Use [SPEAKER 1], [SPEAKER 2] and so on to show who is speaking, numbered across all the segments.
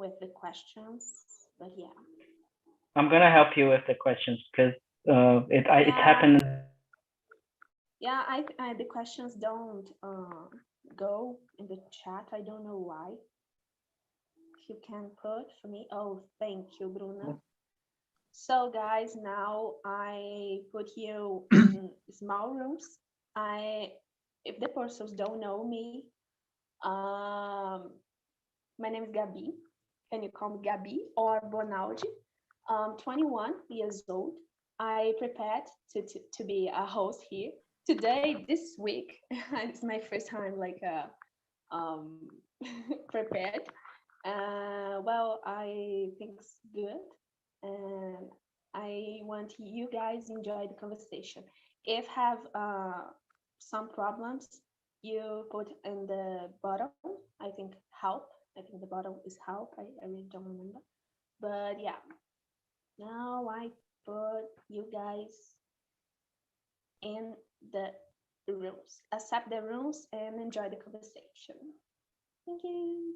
[SPEAKER 1] with the questions, but yeah.
[SPEAKER 2] I'm gonna help you with the questions because it happened.
[SPEAKER 1] Yeah, the questions don't go in the chat. I don't know why. If you can put for me. Oh, thank you, Bruna. So guys, now I put you in small rooms. If the persons don't know me, my name is Gabi. Can you call me Gabi or Bonaldi? 21 years old. I prepared to be a host here today. This week, it's my first time like prepared. Well, I think it's good, and I want you guys enjoy the conversation. If have some problems, you put in the bottom. I think help. I think the bottom is help. I really don't remember, but yeah. Now I put you guys in the rooms. Accept the rooms and enjoy the conversation. Thank you.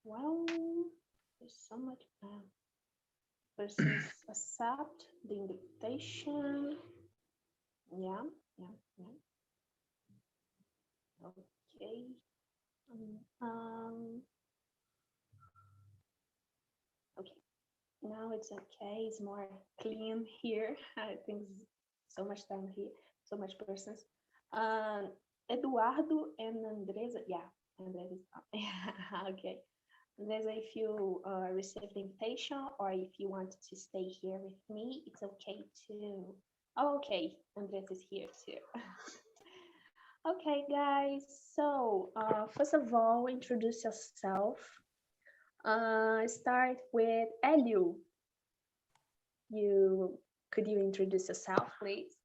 [SPEAKER 1] Well, there's so much. Persons accept the invitation. Yeah. Okay. Okay. Now it's okay. It's more clean here. I think so much time here, so much persons. Eduardo and Andresa. Yeah, Andresa. Okay. Andresa, if you receive the invitation or if you want to stay here with me, it's okay too. Oh, okay, Andresa is here too. Okay, guys. So first of all, introduce yourself. Start with Elio. Could you introduce yourself, please?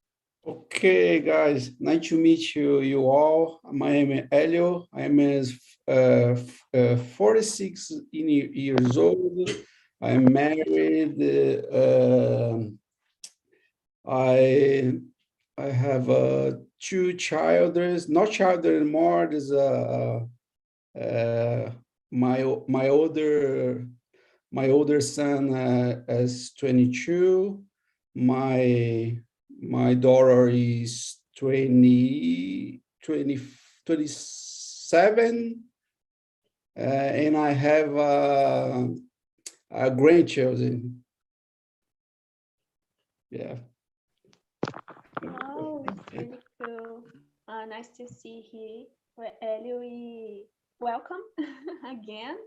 [SPEAKER 3] Okay, guys, nice to meet you all. My name is Elio. I am 46 years old. I'm married. I have two children, not children anymore. There's my older son is 22. My daughter is 27, and I have grandchildren. Yeah.
[SPEAKER 1] Oh, it's really cool. Nice to see you, Elio. Welcome again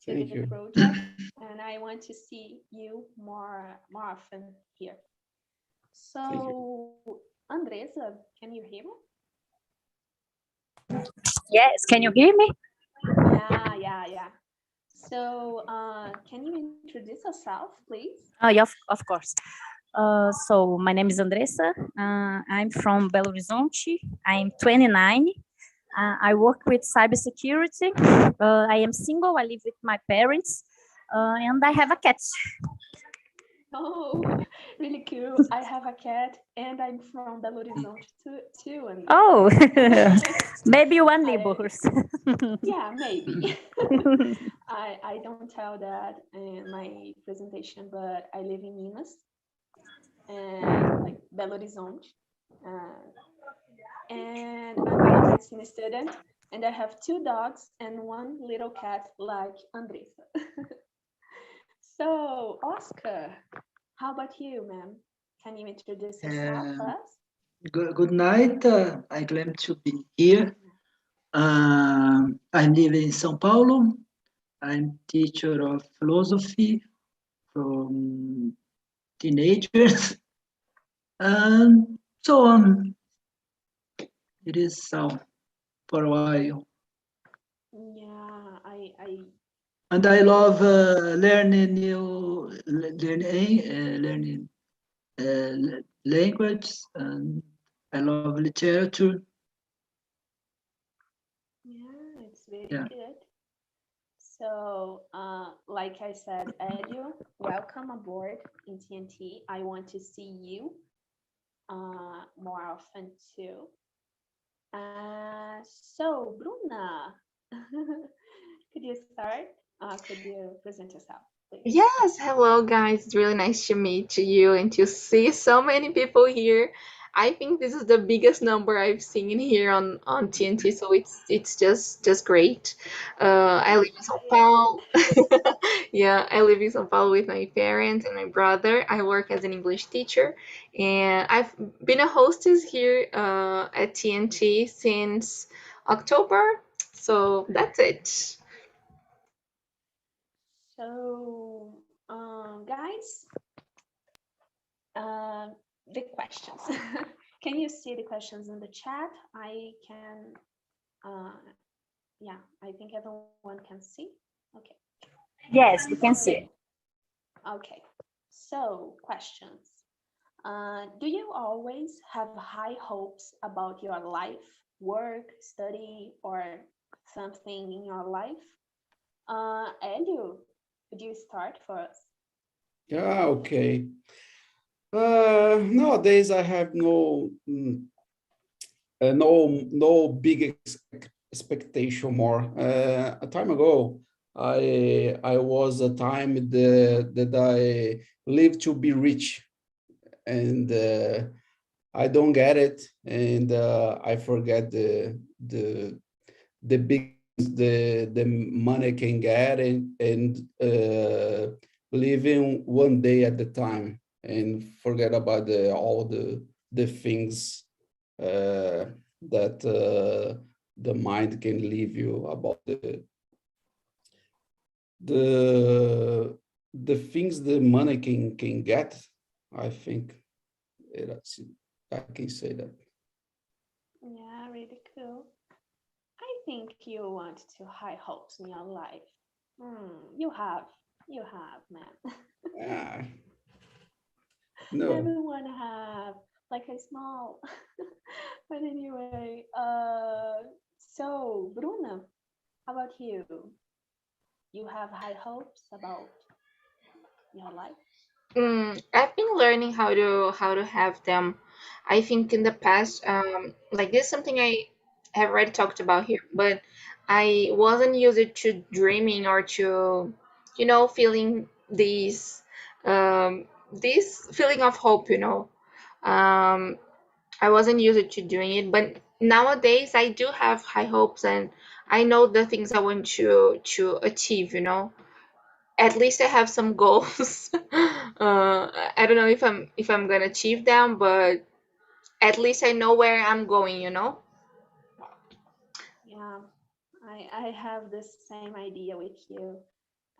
[SPEAKER 1] to the project, and I want to see you more often here. So, Andresa, can you hear me?
[SPEAKER 4] Yes, can you hear me?
[SPEAKER 1] Yeah. So, can you introduce yourself, please?
[SPEAKER 4] Yeah, of course. So my name is Andressa. I'm from Belo Horizonte. I'm 29. I work with cybersecurity. I am single. I live with my parents, and I have a cat.
[SPEAKER 1] Oh, really cool. I have a cat, and I'm from Belo Horizonte too. And
[SPEAKER 4] oh, maybe one neighbors.
[SPEAKER 1] Yeah, maybe. I don't tell that in my presentation, but I live in Minas, and like Belo Horizonte, and I'm a medicine student, and I have 2 dogs and 1 little cat like Andressa. So, Oscar, how about you, ma'am? Can you introduce yourself first?
[SPEAKER 5] Good night. I'm glad to be here. I live in São Paulo. I'm teacher of philosophy from teenagers. And so on. It is so for a while.
[SPEAKER 1] Yeah,
[SPEAKER 5] And I love learning language, and I love literature.
[SPEAKER 1] Yeah, it's very good. So, like I said, Elio, welcome aboard in TNT. I want to see you more often too. So, Bruna, could you start? Could you present yourself, please?
[SPEAKER 6] Yes, hello guys. It's really nice to meet you and to see so many people here. I think this is the biggest number I've seen here on TNT, so it's just great. I live in São Paulo. Yeah, I live in São Paulo with my parents and my brother. I work as an English teacher, and I've been a hostess here at TNT since October. So that's it.
[SPEAKER 1] So, guys, the questions. Can you see the questions in the chat? I can, yeah, I think everyone can see. Okay.
[SPEAKER 4] Yes, we can see.
[SPEAKER 1] Okay. So, questions. Do you always have high hopes about your life, work, study, or something in your life? Elio, could you start for us?
[SPEAKER 3] Yeah, okay. Nowadays I have no big expectation more. A time ago, I was a time that I lived to be rich, and I don't get it, and I forget the big the money can get, and living one day at a time, and forget about all the things that the mind can leave you about the things the money can get. I think I can say that.
[SPEAKER 1] Yeah, really cool. I think you want to high hopes in your life. You have, man.
[SPEAKER 3] Ah, no.
[SPEAKER 1] Everyone have like a small, but anyway. So Bruna, how about you? You have high hopes about your life?
[SPEAKER 6] I've been learning how to have them. I think in the past, like this is something I have already talked about here, but I wasn't used to dreaming or to, feeling this feeling of hope. I wasn't used to doing it, but nowadays I do have high hopes and I know the things I want to achieve. At least I have some goals. I don't know if I'm gonna achieve them, but at least I know where I'm going.
[SPEAKER 1] Yeah, I have the same idea with you.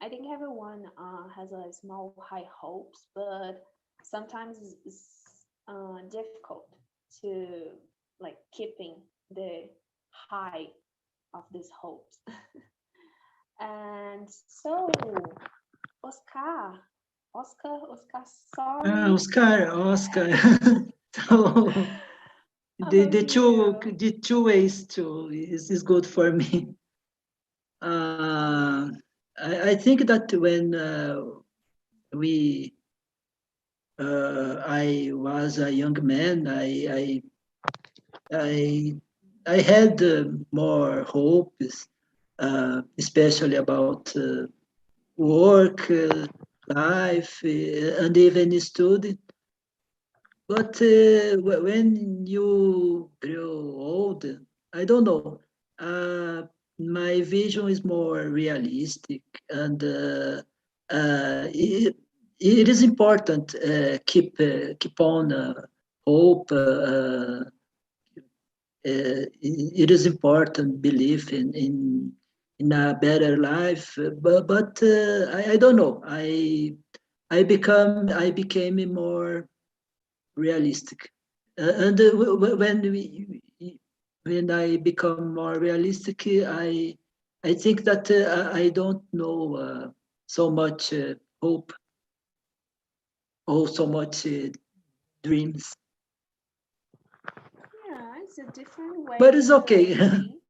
[SPEAKER 1] I think everyone has a small high hopes, but sometimes it's difficult to like keeping the high of these hopes. And so, Oscar, Oscar, sorry.
[SPEAKER 5] Oscar. So
[SPEAKER 1] How
[SPEAKER 5] the
[SPEAKER 1] about
[SPEAKER 5] the two
[SPEAKER 1] you?
[SPEAKER 5] the two ways to is good for me. Uh, I think that when we I was a young man, I I had more hopes, especially about work, life, and even study. But when you grow older, I don't know. My vision is more realistic, and it is important keep on hope. It is important belief in a better life, but I don't know. I became more realistic. And when I become more realistic, I think that I don't know so much hope or so much dreams.
[SPEAKER 1] Yeah, it's a different way
[SPEAKER 5] But it's
[SPEAKER 1] to
[SPEAKER 5] okay.
[SPEAKER 1] think.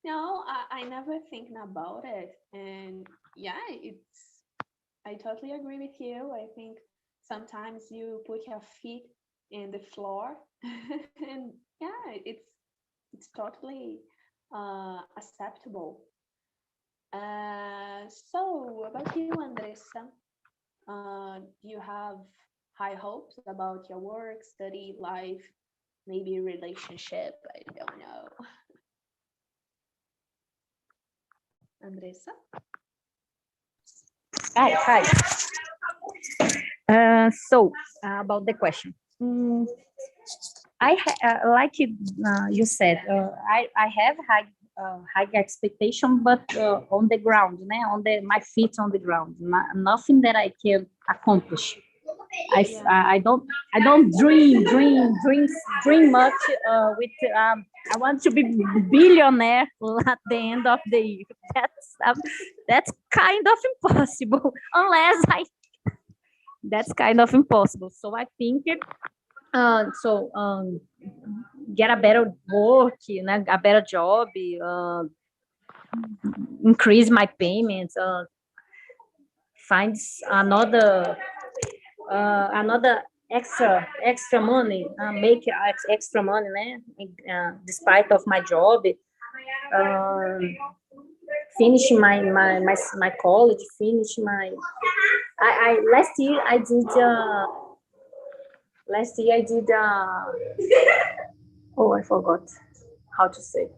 [SPEAKER 1] No, I never thinking about it. And yeah, I totally agree with you. I think sometimes you put your feet in the floor and yeah, it's totally acceptable. So about you, Andressa, do you have high hopes about your work, study, life, maybe relationship? I don't know. Andressa?
[SPEAKER 4] Hi. About the question. Like you said, I have high expectation, but on the ground, né? My feet on the ground, nothing that I can accomplish. I don't dream much with I want to be billionaire at the end of the year. That's kind of impossible unless I that's kind of impossible. So I think get a better work, a better job, increase my payments, find another extra money, make extra money, né? Despite of my job, finish my college, finish my. I last year I did oh, I forgot how to say.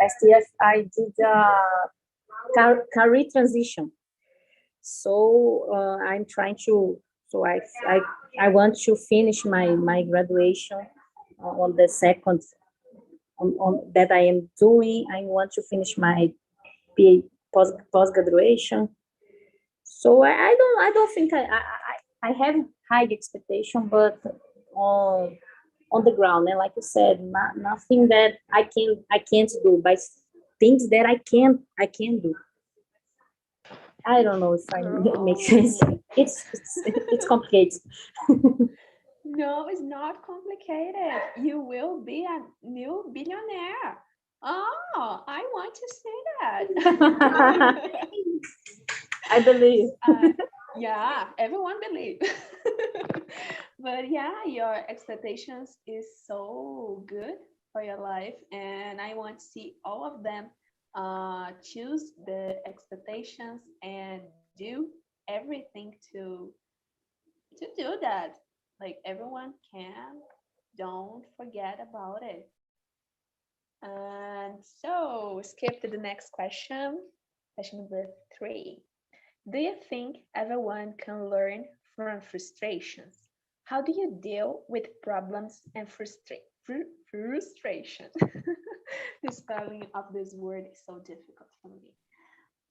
[SPEAKER 4] Last year I did career transition. So I'm trying to. So I want to finish my graduation on the second on that I am doing. I want to finish my post graduation. So I don't think I have high expectation, but on the ground, and like you said, nothing that I can't do, but things that I can do. I don't know if I make sense. It's complicated.
[SPEAKER 1] No, it's not complicated. You will be a new billionaire. Oh, I want to say that.
[SPEAKER 4] I believe.
[SPEAKER 1] Yeah, everyone believes. But yeah, your expectations is so good for your life, and I want to see all of them choose the expectations and do everything to do that. Like everyone can, don't forget about it. And so skip to the next question. Question number 3. Do you think everyone can learn from frustrations? How do you deal with problems and frustration? The spelling of this word is so difficult for me.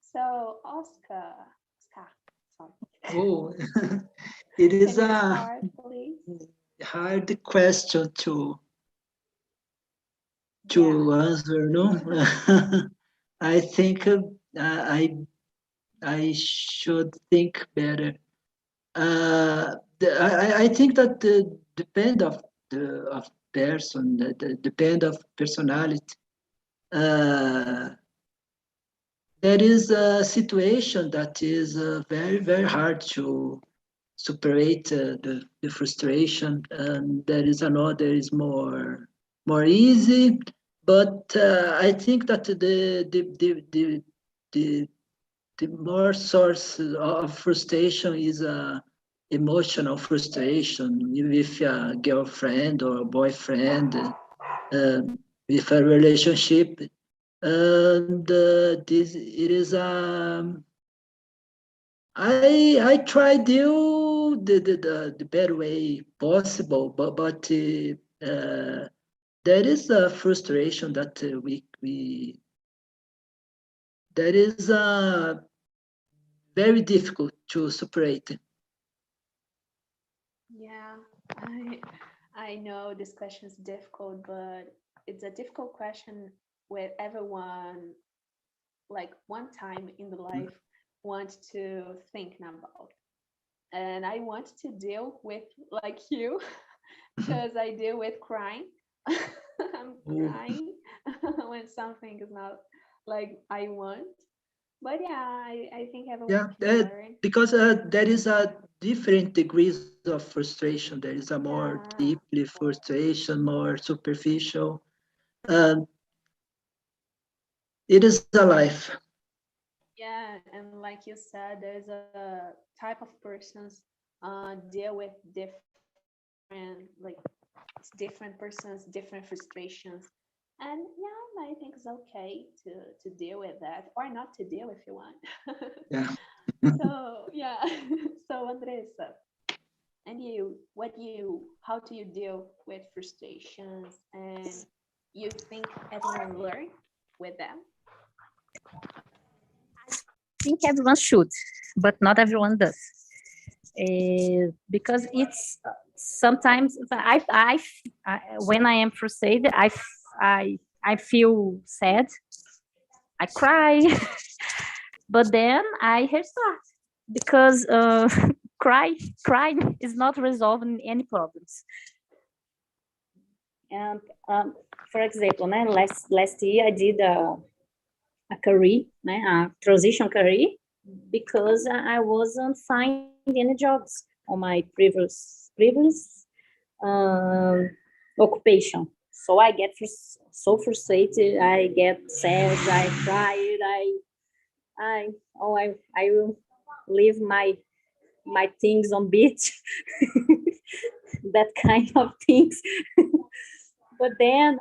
[SPEAKER 1] So, Oscar, sorry.
[SPEAKER 5] Oh, it
[SPEAKER 1] Can
[SPEAKER 5] is
[SPEAKER 1] you
[SPEAKER 5] a
[SPEAKER 1] start, please?
[SPEAKER 5] hard question to
[SPEAKER 1] Yeah.
[SPEAKER 5] answer, no? I think I should think better. I think that depend of the of person, depend of personality. Uh, there is a situation that is very hard to superate the frustration, and there is another is more easy. But I think that the more source of frustration is emotional frustration with a girlfriend or a boyfriend, with a relationship, and this it is I try do the better way possible, but there is a frustration that we that is very difficult to separate.
[SPEAKER 1] Yeah, I know this question is difficult, but it's a difficult question with everyone, like one time in the life, want to think about. And I want to deal with like you, because I deal with crying. I'm crying when something is not like I want. But yeah, I think everyone
[SPEAKER 5] Yeah,
[SPEAKER 1] can learn.
[SPEAKER 5] because there is a different degrees of frustration. There is a more
[SPEAKER 1] Yeah.
[SPEAKER 5] deeply frustration, more superficial. Um, it is a life.
[SPEAKER 1] Yeah, and like you said, there's a type of persons deal with different, like it's different persons, different frustrations. And yeah, I think it's okay to deal with that or not to deal if you want.
[SPEAKER 5] Yeah.
[SPEAKER 1] So yeah. So Andressa, and you, how do you deal with frustrations, and you think everyone learn with them?
[SPEAKER 4] I think everyone should, but not everyone does. Because it's sometimes when I am frustrated, I feel sad, I cry, but then I restart because crying is not resolving any problems. And for example, last year I did a career, a transition career, because I wasn't finding any jobs on my previous um, occupation. So I get so frustrated. I get sad. I cried. I will leave my things on beach. That kind of things. But then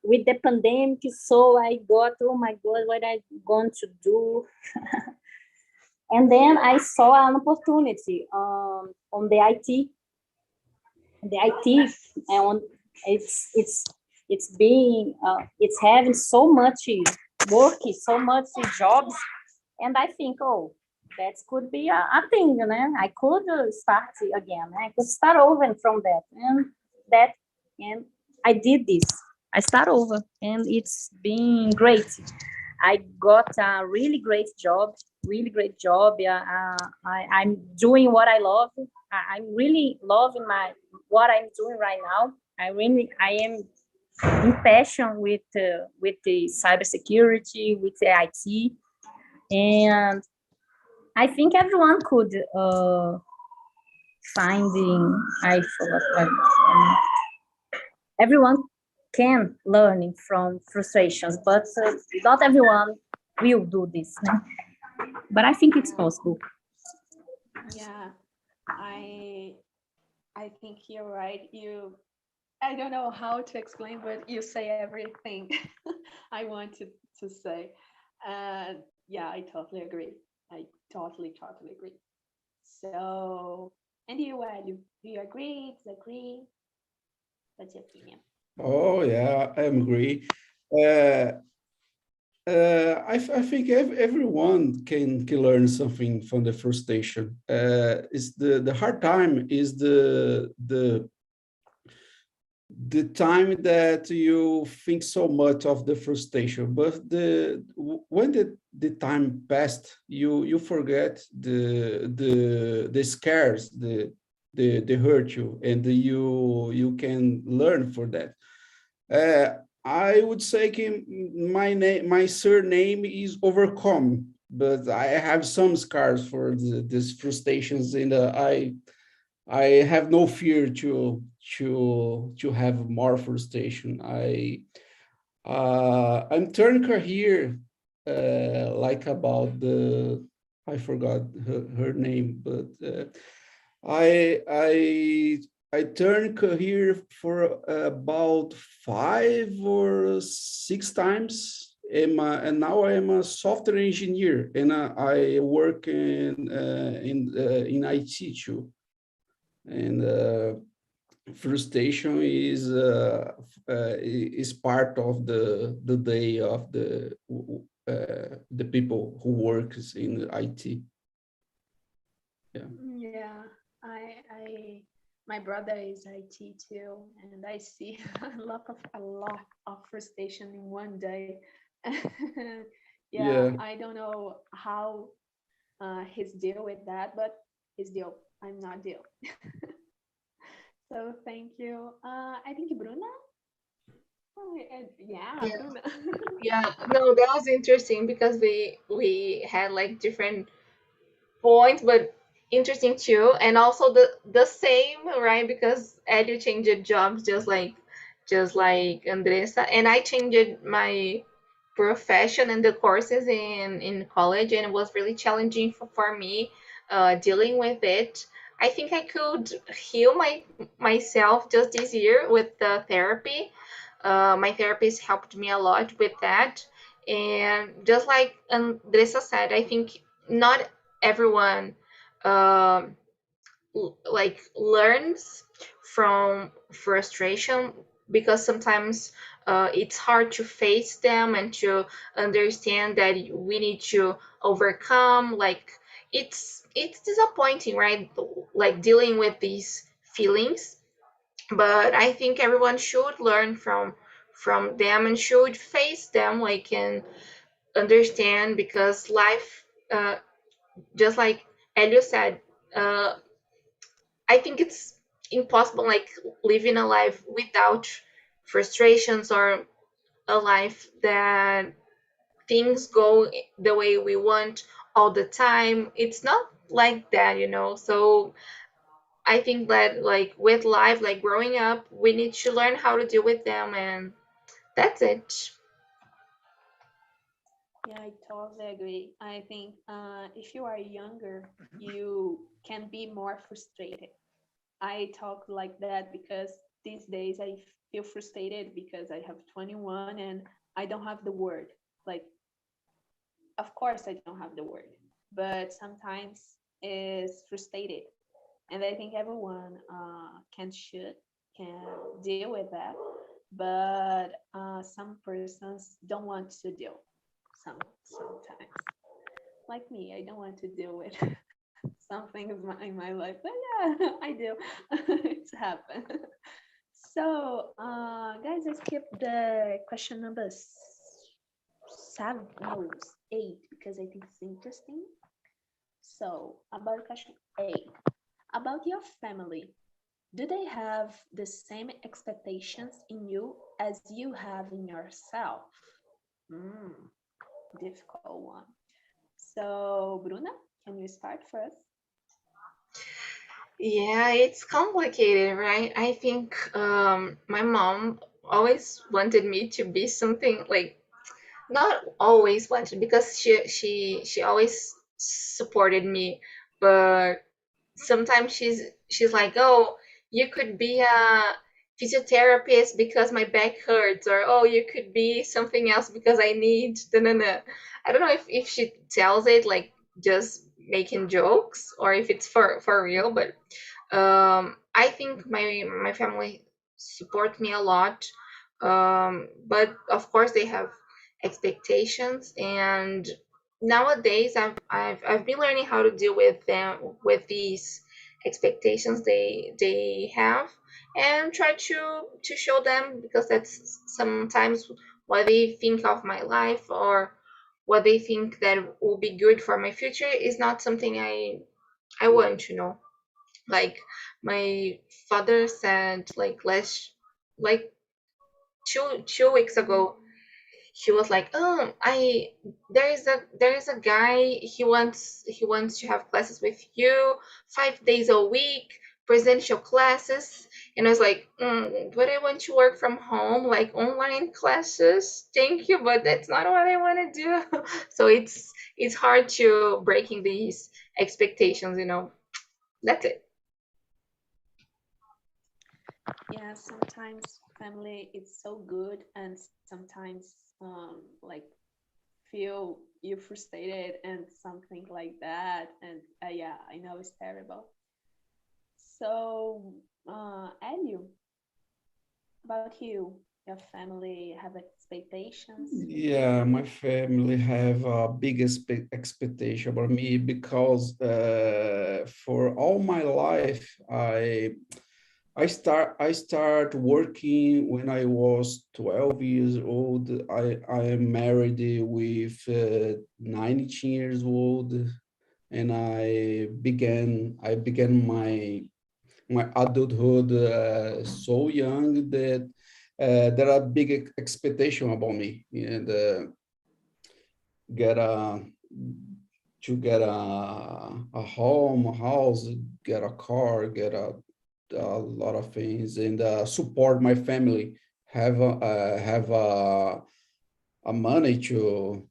[SPEAKER 4] with the pandemic, so I got, oh my God, what I going to do? And then I saw an opportunity on the IT. The IT, and it's having so much work, so much jobs, and I think, oh, that could be a thing, you know. I could start again. I could start over from that, and I did this. I start over, and it's been great. I got a really great job. Yeah, I'm doing what I love. I'm really loving what I'm doing right now. I am in passion with the cybersecurity, with the IT, and I think everyone could finding. I forgot. Everyone can learning from frustrations, but not everyone will do this. No? But I think it's possible.
[SPEAKER 1] Yeah, I I think you're right. I don't know how to explain, but you say everything I wanted to say. And yeah, I totally agree. I totally agree. So, and you, Elio, do you agree, disagree? What's your opinion?
[SPEAKER 3] Oh yeah, I agree. I think everyone can learn something from the frustration. Is the hard time is the time that you think so much of the frustration, but when the time passed, you forget the scares, the hurt you, and you can learn for that. I would say my surname is Overcome, but I have some scars for these frustrations, and I have no fear to have more frustration. I'm turning career like about the I forgot her name, but I turned career for about 5 or 6 times, and now I am a software engineer, and I work in IT too. And frustration is part of the day of the people who works in IT. Yeah.
[SPEAKER 1] Yeah, my brother is IT too, and I see a lot of frustration in one day. Yeah,
[SPEAKER 3] Yeah.
[SPEAKER 1] I don't know how he's deal with that, but he's deal. I'm not deal. So thank you. I think Bruna. Yeah,
[SPEAKER 6] Yeah.
[SPEAKER 1] Bruna.
[SPEAKER 6] Yeah, no, that was interesting because we had like different points, but interesting too. And also the same, right? Because Elio changed jobs just like Andressa, and I changed my profession and the courses in college, and it was really challenging for me dealing with it. I think I could heal myself just this year with the therapy. My therapist helped me a lot with that. And just like Andressa said, I think not everyone um, like learns from frustration, because sometimes it's hard to face them and to understand that we need to overcome. Like it's disappointing, right? Like dealing with these feelings, but I think everyone should learn from them and should face them, like, and understand, because life, just like Elio said, uh, I think it's impossible, like, living a life without frustrations, or a life that things go the way we want all the time. It's not like that. So I think that, like, with life, like growing up, we need to learn how to deal with them, and that's it.
[SPEAKER 1] Yeah, I totally agree. I think if you are younger, you can be more frustrated. I talk like that because these days I feel frustrated because I have 21 and I don't have the word. Like, of course, I don't have the word, but sometimes is frustrated. And I think everyone can deal with that, but some persons don't want to deal. Sometimes, like me, I don't want to deal with some things in my life, but yeah, I do. It's happened. So, guys, I skipped the question number 7, no, 8, because I think it's interesting. So, about question 8, about your family, do they have the same expectations in you as you have in yourself? Hmm, difficult one. So, Bruna, can you start first?
[SPEAKER 6] Yeah, it's complicated, right? I think my mom always wanted me to be something, like, not always wanted, because she always supported me, but sometimes she's like, oh, you could be a physiotherapist because my back hurts, or oh, you could be something else because I need da. I don't know if she tells it like just making jokes, or if it's for real, but I think my family support me a lot, but of course they have expectations, and nowadays I've been learning how to deal with them, with these expectations they have, and try to show them, because that's sometimes what they think of my life, or what they think that will be good for my future is not something I want to know. Like, my father said, like, like, two weeks ago, he was like, oh, I there is a guy, he wants to have classes with you 5 days a week, presidential classes. And I was like, but I want to work from home, like online classes, thank you, but that's not what I want to do. So it's hard to breaking these expectations. That's it.
[SPEAKER 1] Yeah, sometimes family is so good, and sometimes like feel you frustrated and something like that. And yeah, I know it's terrible. So, Elio, about you, your family have expectations with
[SPEAKER 3] Yeah,
[SPEAKER 1] you?
[SPEAKER 3] my family have a big expectation about me because for all my life, I start working when I was 12 years old. I am married with 19 years old, and I began my adulthood so young that there are big expectation about me, and get a home, a house, get a car, get a lot of things, and support my family, have a money to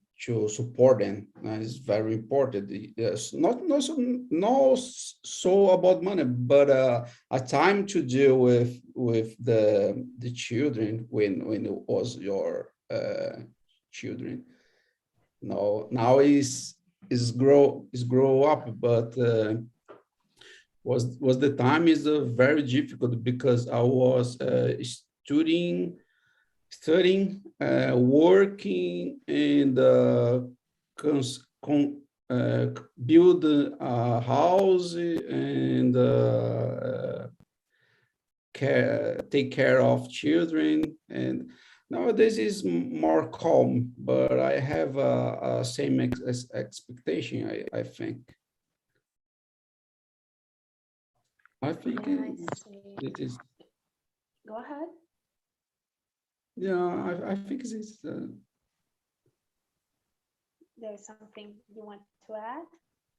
[SPEAKER 3] support them. Is very important. Yes, not so about money, but a time to deal with the children when it was your children. Now is grow up, but was the time is very difficult because I was studying, working, and build a house, and take care of children. And nowadays is more calm, but I have a same expectation. I think. I think
[SPEAKER 1] Yeah, I see.
[SPEAKER 3] it is.
[SPEAKER 1] Go ahead.
[SPEAKER 3] Yeah, I think it is.
[SPEAKER 1] There's something you want to add?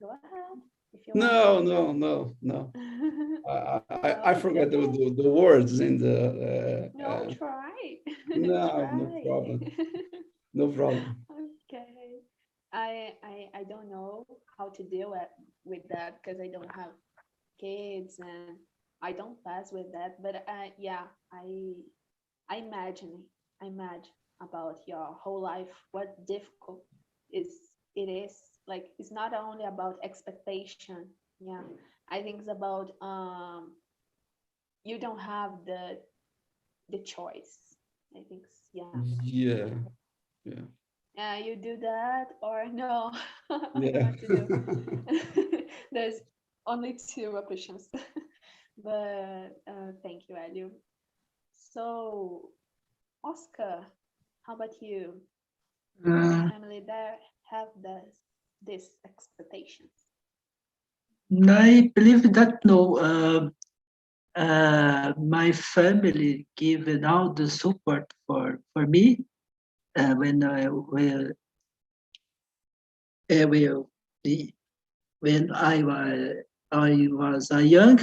[SPEAKER 1] Go ahead. If you
[SPEAKER 3] No,
[SPEAKER 1] want.
[SPEAKER 3] no.
[SPEAKER 1] Oh,
[SPEAKER 3] I
[SPEAKER 1] it's
[SPEAKER 3] forgot
[SPEAKER 1] okay.
[SPEAKER 3] the words in the.
[SPEAKER 1] No, try.
[SPEAKER 3] No
[SPEAKER 1] Try.
[SPEAKER 3] problem. No problem.
[SPEAKER 1] Okay. I don't know how to deal with that because I don't have kids and I don't pass with that. But yeah, I imagine about your whole life, what difficult is it is. Like it's not only about expectation. Yeah. I think it's about you don't have the choice. I think yeah.
[SPEAKER 3] Yeah, yeah,
[SPEAKER 1] You do that or no?
[SPEAKER 3] yeah.
[SPEAKER 1] What to do? There's only two options. But thank you, Elio. So, Oscar, how about you? Your
[SPEAKER 5] Uh,
[SPEAKER 1] family there have this expectations?
[SPEAKER 5] I believe that no, my family given all the support for me when will when I was young.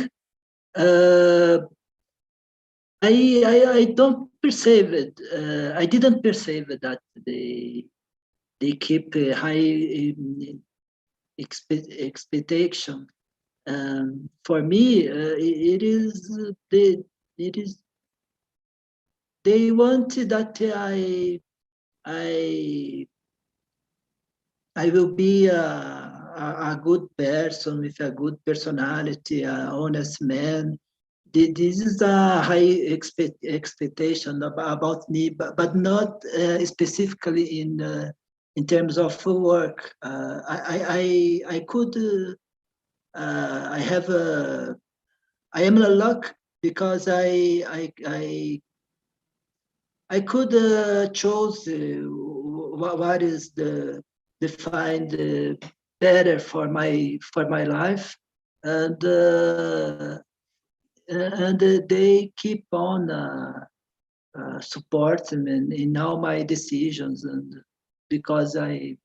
[SPEAKER 5] Uh, I don't perceive it. I didn't perceive that they keep a high expectation. For me, it is it is they want that I I will be a good person with a good personality, an honest man. This is a high expectation about me, but not specifically in terms of work. I could I have a I am a luck because I could choose what is the defined better for my life, and they keep on supporting me in all my decisions, and because I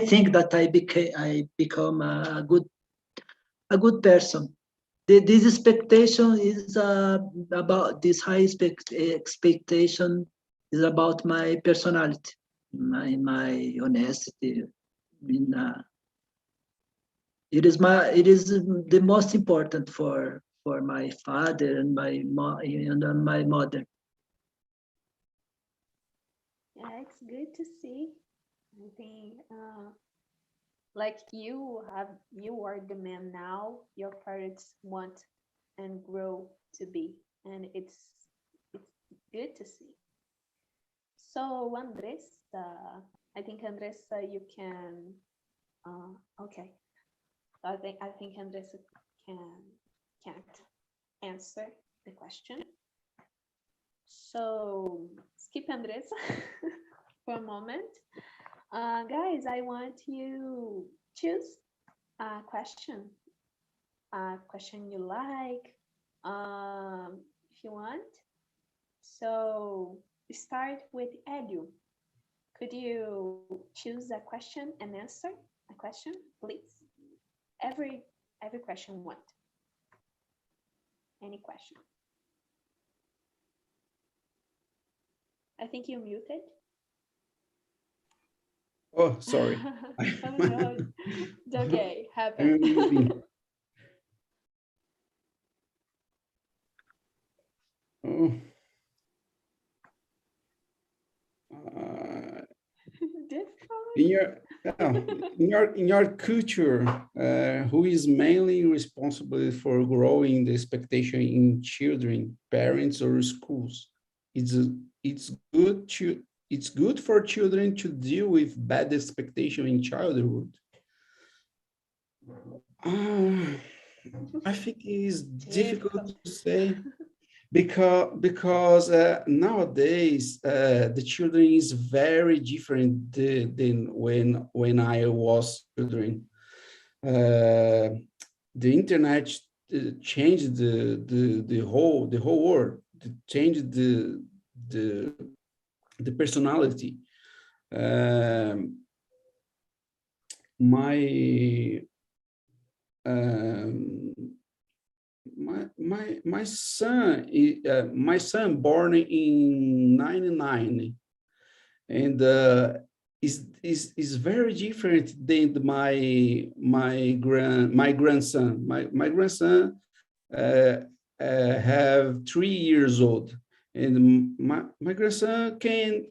[SPEAKER 5] think that I become a good person. This expectation is about this high expectation is about my personality, my honesty. I mean, it is the most important for my father and my mother.
[SPEAKER 1] Yeah, it's good to see. I think like you are the man now your parents want and grow to be, and it's good to see. So Andressa, I think Andressa, you can. Okay, I think Andressa can can't answer the question. So skip Andressa for a moment. Guys, I want you choose a question you like, if you want. So start with Edu. Could you choose a question and answer a question, please? Every question one. Any question? I think you muted.
[SPEAKER 3] Oh, sorry.
[SPEAKER 1] Oh no, it's okay,
[SPEAKER 3] I'm
[SPEAKER 1] happened.
[SPEAKER 3] moving. Oh.
[SPEAKER 1] Difficult.
[SPEAKER 3] In your culture, who is mainly responsible for growing the expectation in children, parents, or schools? It's good for children to deal with bad expectation in childhood. I think it is difficult to say because nowadays the children is very different than when I was children. The internet changed the whole world, changed the personality. My son born in 99 and is very different than my grandson. My grandson have 3 years old, and my grandson can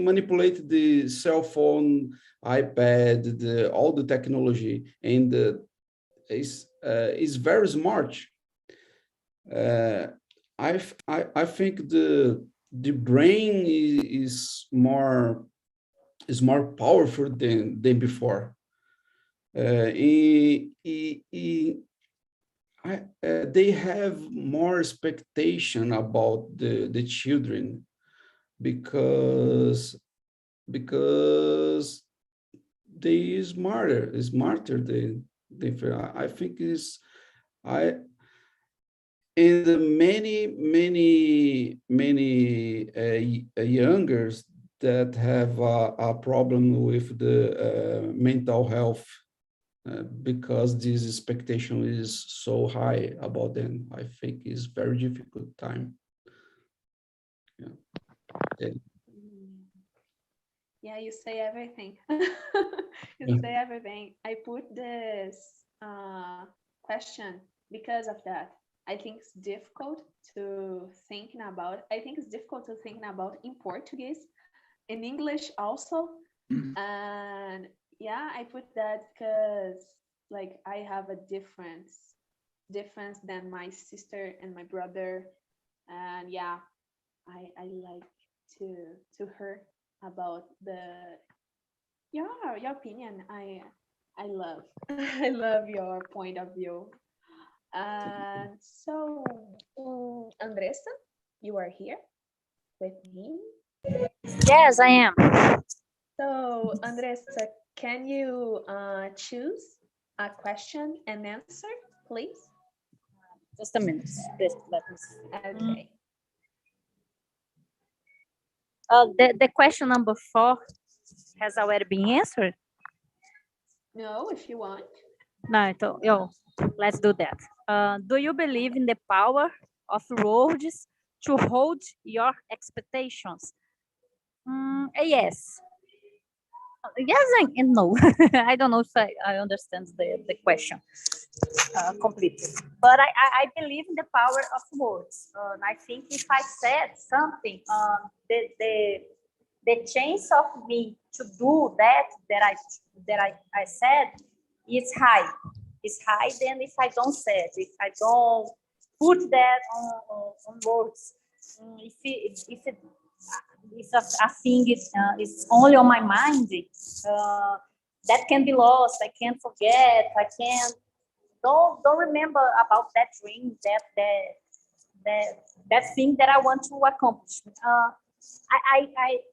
[SPEAKER 3] manipulate the cell phone, iPad, all the technology, and is very smart. I think the brain is more powerful than before. They have more expectation about the children because they smarter than I think is I and many youngers that have a problem with the mental health because this expectation is so high about them. I think it's very difficult time. Yeah.
[SPEAKER 1] Yeah, you say everything. You
[SPEAKER 3] Yeah.
[SPEAKER 1] say everything. I put this question because of that. I think it's difficult to thinking about. I think it's difficult to thinking about in Portuguese, in English also, and yeah, I put that because like I have a difference than my sister and my brother, and yeah, I like to hear about your opinion. I love I love your point of view. And so, Andressa, you are here with me.
[SPEAKER 4] Yes, I am.
[SPEAKER 1] So, Andressa, can you choose a question and answer, please?
[SPEAKER 4] Just a minute. Let me see.
[SPEAKER 1] Okay.
[SPEAKER 4] The question number 4 has already been answered.
[SPEAKER 1] No, if you want.
[SPEAKER 4] No, let's do that. Do you believe in the power of words to hold your expectations? Yes. Yes and no. I don't know if I understand the question completely. But I believe in the power of words. I think if I said something, the chance of me to do that I said is high. It's high than if I don't say it. If I don't put that on words. If a thing is only on my mind, that can be lost. I can't forget. I can't don't remember about that dream, that thing that I want to accomplish.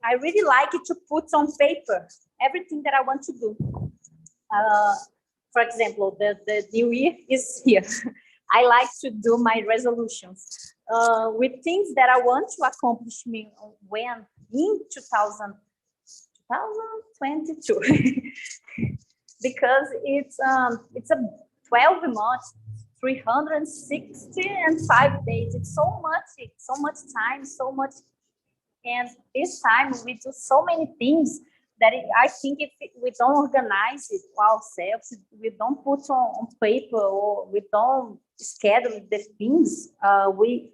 [SPEAKER 4] I really like it to put on paper everything that I want to do. For example, the new year is here. I like to do my resolutions. with things that I want to accomplish when in 2022 because it's a 12 months, 365 days. It's so much time, so much. And this time we do so many things that I think if we don't organize it ourselves, we don't put on paper or we don't schedule the things, we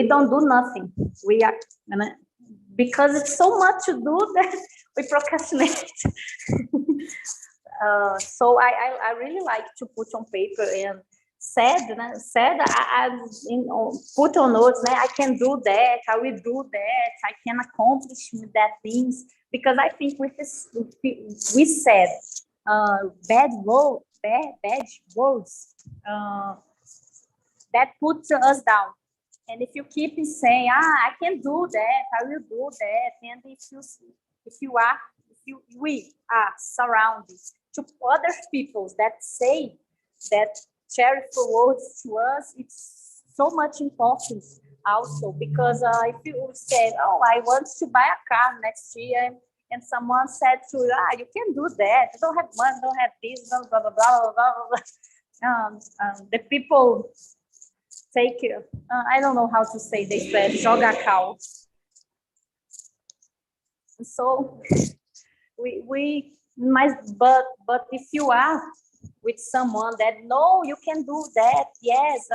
[SPEAKER 4] don't do nothing. We are because it's so much to do that we procrastinate. So I really like to put on paper and said I put on notes. I can do that. I will do that. I can accomplish that things because I think with this we said bad words that puts us down. And if you keep saying, I can do that, I will do that, and we are surrounded to other people that say that cheerful words to us, it's so much important also because if you said, I want to buy a car next year, and someone said to you, you can do that, you don't have money, don't have this, blah, blah, blah, blah, blah, blah. The people take, I don't know how to say this, but joga cal. So we must, but if you are with someone that no, you can do that, yes,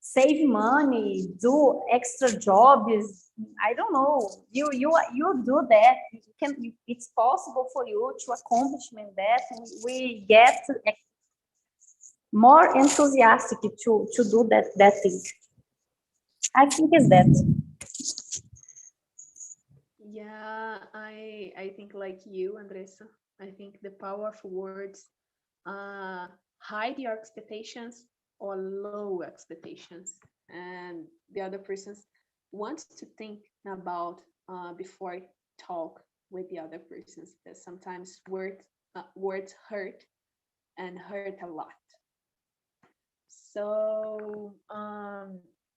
[SPEAKER 4] save money, do extra jobs, I don't know, you do that, it's possible for you to accomplish that, and we get more enthusiastic to do that thing. I think it's that.
[SPEAKER 1] Yeah, I think like you, Andressa. I think the power of words hide your expectations or low expectations, and the other person wants to think about before I talk with the other person. Because sometimes words hurt and hurt a lot. So,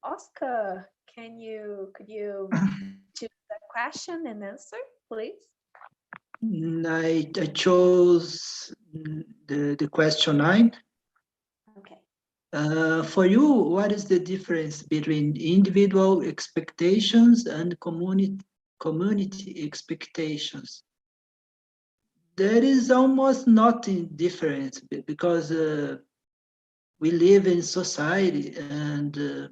[SPEAKER 1] Oscar, could you choose a question and answer, please?
[SPEAKER 5] I chose the question 9.
[SPEAKER 1] Okay.
[SPEAKER 5] For you, what is the difference between individual expectations and community expectations? There is almost nothing different because we live in society, and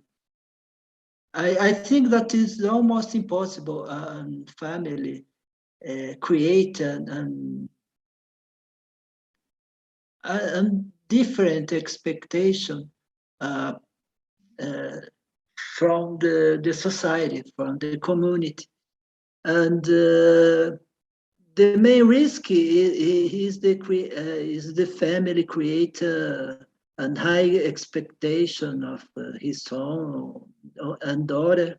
[SPEAKER 5] I think that is almost impossible. Family create and different expectation from the society, from the community, and the main risk is the family create a high expectation of his son and daughter,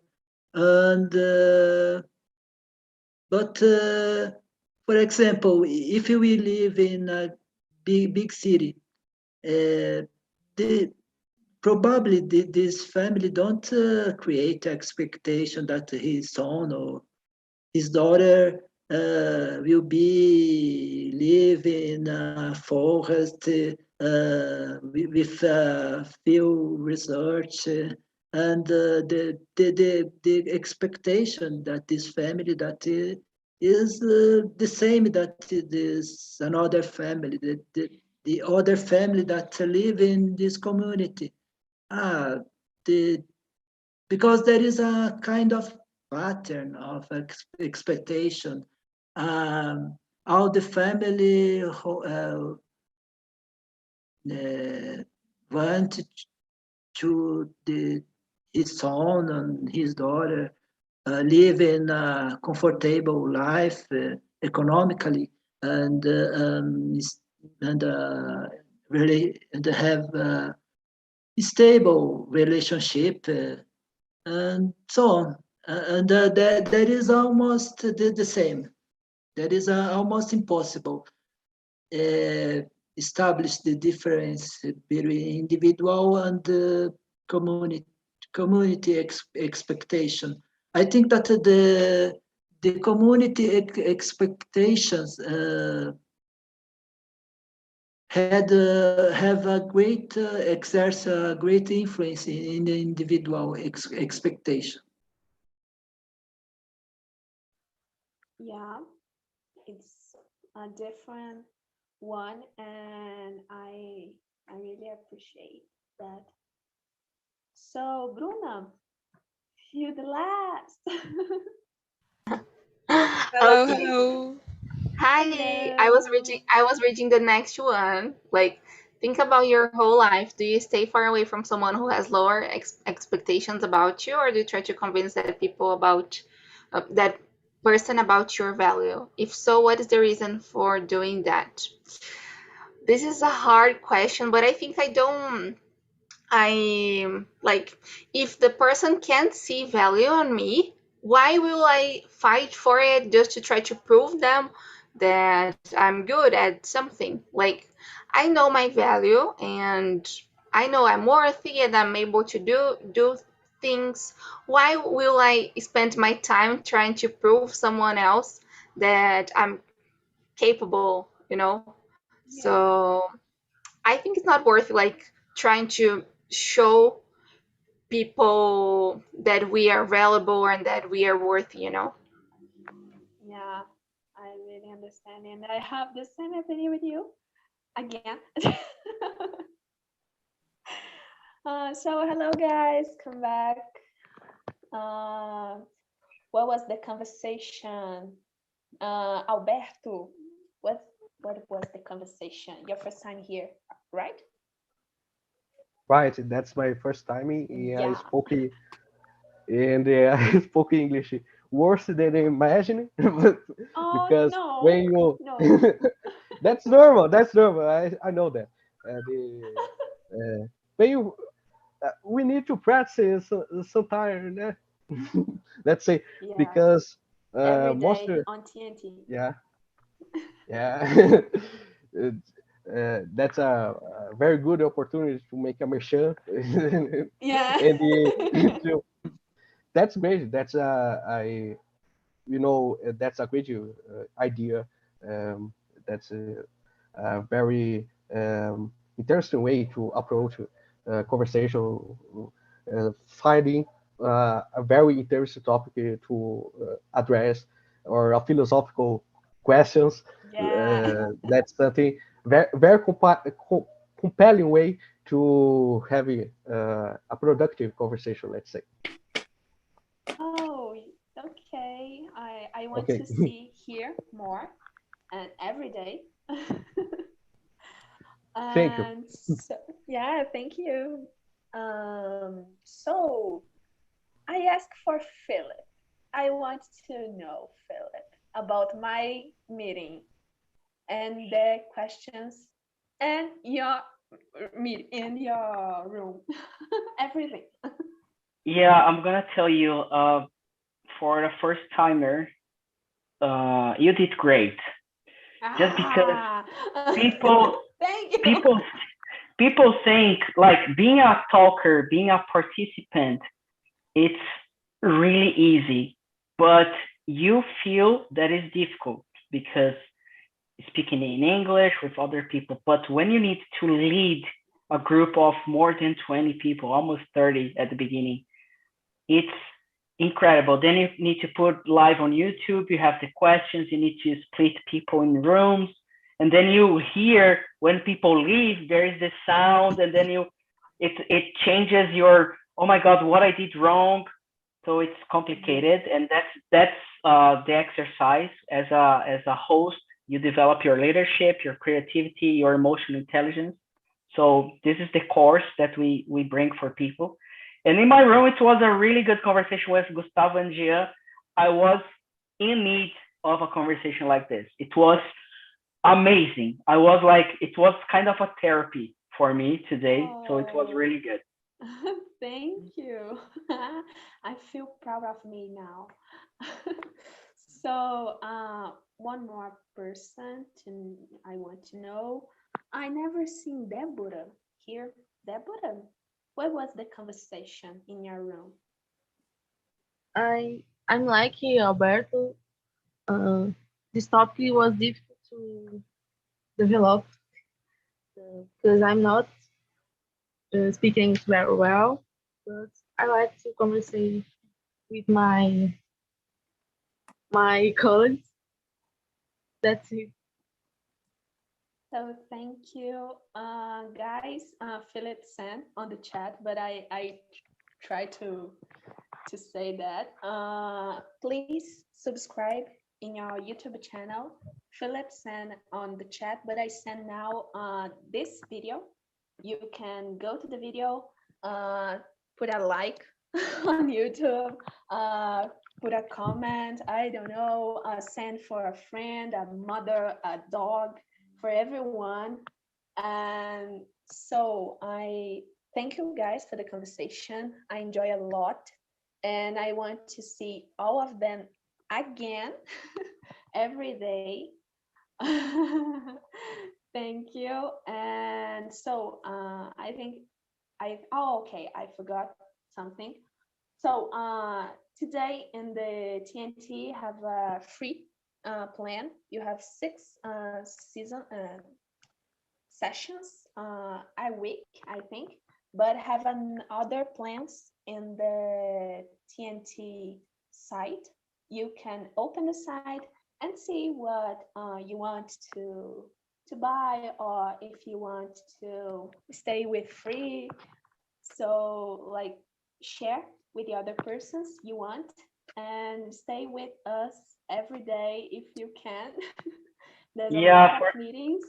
[SPEAKER 5] and but for example, if we live in a big city, probably this family don't create expectation that his son or his daughter will be live in a forest with field research, and the expectation that this family that is the same that this another family, the other family that live in this community. Because there is a kind of pattern of expectation. All the family want to his son and his daughter live in a comfortable life economically, and really have a stable relationship and so on. And that is almost the same. That is almost impossible. establish the difference between individual and the community expectation. I think that the community expectations have a great exert a great influence in the individual expectation.
[SPEAKER 1] Yeah, it's a different one, and I really appreciate that. So, Bruna, you the last.
[SPEAKER 7] Hello,
[SPEAKER 6] Okay.
[SPEAKER 7] hello.
[SPEAKER 6] Hi, I was reading the next one. Like, think about your whole life. Do you stay far away from someone who has lower expectations about you, or do you try to convince that people about that person about your value? If so, what is the reason for doing that? This is a hard question, but I think I like, if the person can't see value on me, why will I fight for it just to try to prove them that I'm good at something? Like, I know my value and I know I'm worthy and I'm able to do things. Why will I spend my time trying to prove someone else that I'm capable, you know?
[SPEAKER 1] Yeah,
[SPEAKER 6] So I think it's not worth like trying to show people that we are valuable and that we are worthy, you know?
[SPEAKER 1] yeah, I really understand, and I have the same opinion with you again. So hello guys, come back. Uh, what was the conversation? Alberto, what was the conversation? Your first time here, right?
[SPEAKER 8] Right, that's my first time. I
[SPEAKER 1] Yeah.
[SPEAKER 8] spoke I spoke English worse than I imagined,
[SPEAKER 1] Oh
[SPEAKER 8] because
[SPEAKER 1] no,
[SPEAKER 8] when you
[SPEAKER 1] no.
[SPEAKER 8] that's normal. That's normal. I know that. When you we need to practice sometime. Let's say,
[SPEAKER 1] Yeah,
[SPEAKER 8] because
[SPEAKER 1] every
[SPEAKER 8] most
[SPEAKER 1] day on TNT.
[SPEAKER 8] yeah, yeah. That's a very good opportunity to make a merchan.
[SPEAKER 1] Yeah.
[SPEAKER 8] And that's great. That's I that's a great idea. That's a very interesting way to approach conversation, finding a very interesting topic to address, or a philosophical questions.
[SPEAKER 1] Yeah.
[SPEAKER 8] That's something very compelling way to have a productive conversation. Let's say.
[SPEAKER 1] Oh, okay. I want
[SPEAKER 8] Okay.
[SPEAKER 1] to see here more and every day.
[SPEAKER 8] Thank you.
[SPEAKER 1] And so, yeah, thank you. So I asked for Philip. I want to know, Philip, about my meeting and the questions and your meet in your room. Everything.
[SPEAKER 2] Yeah, I'm gonna tell you, for the first timer, you did great. Just because
[SPEAKER 1] Ah,
[SPEAKER 2] people
[SPEAKER 1] thank you.
[SPEAKER 2] people people think like being a talker, being a participant, it's really easy, but you feel that is difficult because speaking in English with other people. But when you need to lead a group of more than 20 people, almost 30 at the beginning, it's incredible. Then you need to put live on YouTube. You have the questions. You need to split people in rooms, and then you hear when people leave. There is the sound, and then it changes your, oh my god, what I did wrong. So it's complicated, and that's the exercise as a host. You develop your leadership, your creativity, your emotional intelligence. So this is the course that we bring for people. And in my room, it was a really good conversation with Gustavo and Gia. I was in need of a conversation like this. It was amazing. I was like, it was kind of a therapy for me today. So it was
[SPEAKER 1] Oh,
[SPEAKER 2] really good.
[SPEAKER 1] thank you. I feel proud of me now. So, one more person I want to know. I never seen Deborah here. Deborah, what was the conversation in your room?
[SPEAKER 7] I'm like Alberto. This topic was difficult to develop because I'm not speaking English very well, but I like to converse with my colleagues. That's it.
[SPEAKER 1] So thank you, guys. Philip sent on the chat, but I try to say that. Please subscribe in your YouTube channel. Philip sent on the chat, but I send now this video. You can go to the video, put a like on YouTube, put a comment, I don't know, send for a friend, a mother, a dog, for everyone. And so I thank you guys for the conversation. I enjoy a lot, and I want to see all of them again every day. Thank you. And so I think okay, I forgot something. So today in the TNT have a free plan. You have 6 sessions a week, I think, but have other plans in the TNT site. You can open the site and see what you want to buy, or if you want to stay with free. So like share with the other persons you want, and stay with us every day if you can. There's a lot of meetings.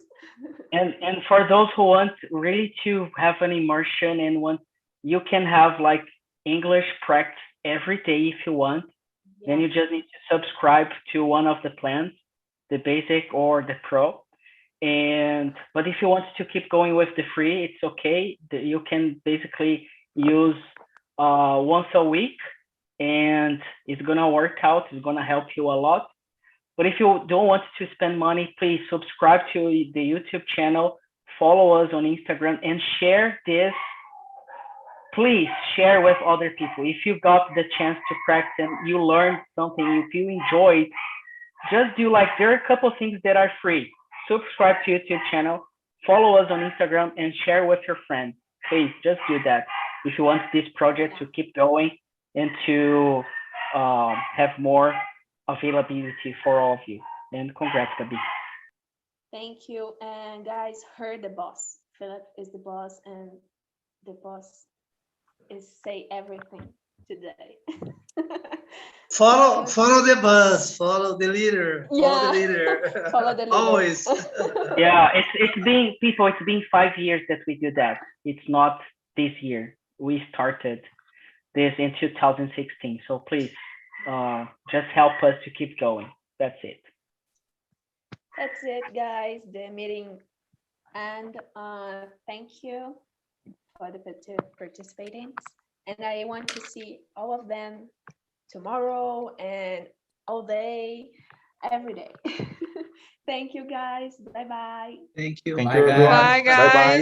[SPEAKER 2] and for those who want really to have an immersion and want, you can have like English practice every day if you want.
[SPEAKER 1] Yeah.
[SPEAKER 2] Then you just need to subscribe to one of the plans, the basic or the pro. But if you want to keep going with the free, it's okay. You can basically use once a week, and it's gonna work out. It's gonna help you a lot. But if you don't want to spend money, please subscribe to the YouTube channel, follow us on Instagram, and share this. Please share with other people. If you got the chance to practice and you learned something, if you enjoyed, just do like, there are a couple of things that are free. Subscribe to YouTube channel, follow us on Instagram, and share with your friends. Please just do that if you want this project to keep going and to have more availability for all of you. And congrats, Gabi.
[SPEAKER 1] Thank you. And guys, heard the boss. Philip is the boss, and the boss is say everything today.
[SPEAKER 9] Follow the bus, follow the leader, follow the leader.
[SPEAKER 1] Follow the leader.
[SPEAKER 9] Always.
[SPEAKER 2] Yeah, it's been 5 years that we do that. It's not this year. We started this in 2016. So please, just help us to keep going. That's it.
[SPEAKER 1] That's it, guys. The meeting, and thank you for the participating. And I want to see all of them tomorrow and all day, every day. Thank you, guys. Bye bye.
[SPEAKER 9] Thank you.
[SPEAKER 8] Thank
[SPEAKER 9] Bye,
[SPEAKER 8] you, everyone.
[SPEAKER 9] guys.
[SPEAKER 6] Bye,
[SPEAKER 8] Bye bye.
[SPEAKER 6] guys.